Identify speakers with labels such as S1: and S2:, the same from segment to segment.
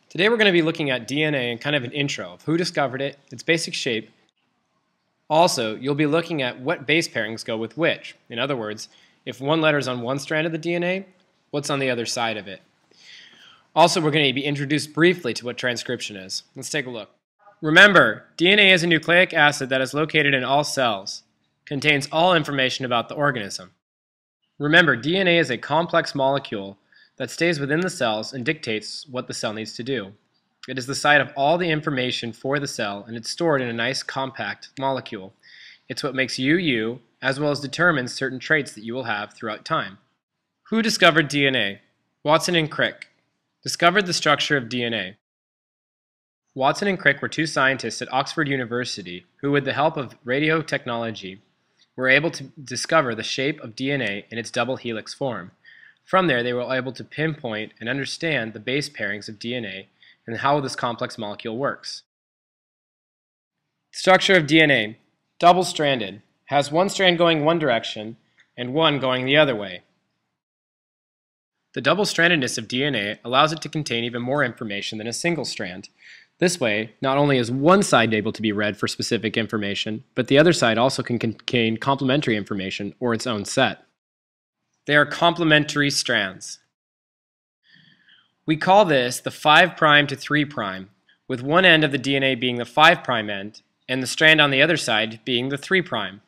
S1: Today we're going to be looking at DNA and kind of an intro of who discovered it, its basic shape. Also, you'll be looking at what base pairings go with which. In other words, if one letter is on one strand of the DNA, what's on the other side of it. Also, we're going to be introduced briefly to what transcription is. Let's take a look. Remember, DNA is a nucleic acid that is located in all cells, contains all information about the organism. Remember, DNA is a complex molecule that stays within the cells and dictates what the cell needs to do. It is the site of all the information for the cell, and it's stored in a nice compact molecule. It's what makes you, you, as well as determines certain traits that you will have throughout time. Who discovered DNA? Watson and Crick discovered the structure of DNA. Watson and Crick were two scientists at Oxford University who, with the help of radio technology, were able to discover the shape of DNA in its double helix form. From there, they were able to pinpoint and understand the base pairings of DNA and how this complex molecule works. Structure of DNA: double-stranded, has one strand going one direction and one going the other way. The double-strandedness of DNA allows it to contain even more information than a single strand. This way, not only is one side able to be read for specific information, but the other side also can contain complementary information or its own set. They are complementary strands. We call this the 5' to 3', with one end of the DNA being the 5' end and the strand on the other side being the 3'.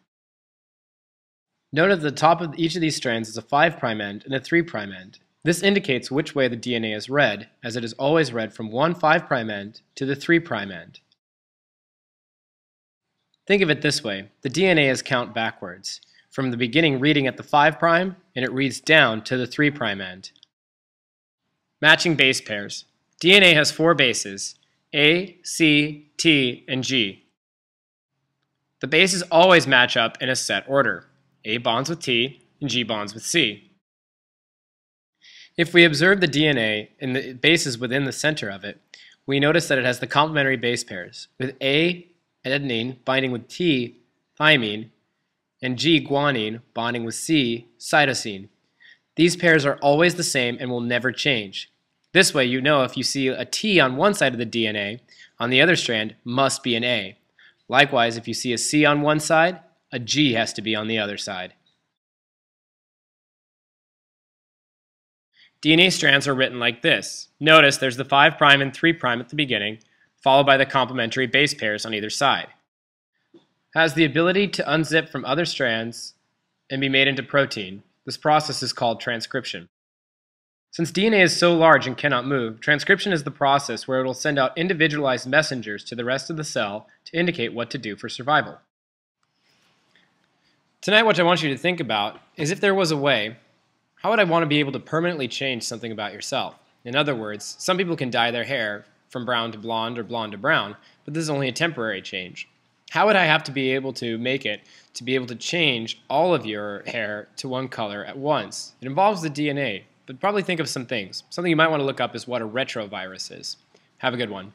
S1: Note at the top of each of these strands is a 5' end and a 3' end. This indicates which way the DNA is read, as it is always read from one 5' end to the 3' end. Think of it this way: the DNA is count backwards, from the beginning reading at the 5' and it reads down to the 3' end. Matching base pairs. DNA has 4 bases: A, C, T, and G. The bases always match up in a set order. A bonds with T and G bonds with C. If we observe the DNA and the bases within the center of it, we notice that it has the complementary base pairs, with A, adenine, binding with T, thymine, and G, guanine, bonding with C, cytosine. These pairs are always the same and will never change. This way, you know if you see a T on one side of the DNA, on the other strand must be an A. Likewise, if you see a C on one side, a G has to be on the other side. DNA strands are written like this. Notice there's the 5' and 3' at the beginning, followed by the complementary base pairs on either side. Has the ability to unzip from other strands and be made into protein. This process is called transcription. Since DNA is so large and cannot move, transcription is the process where it will send out individualized messengers to the rest of the cell to indicate what to do for survival. Tonight, what I want you to think about is, if there was a way, how would I want to be able to permanently change something about yourself? In other words, some people can dye their hair from brown to blonde or blonde to brown, but this is only a temporary change. How would I have to be able to make it to be able to change all of your hair to one color at once? It involves the DNA, but probably think of some things. Something you might want to look up is what a retrovirus is. Have a good one.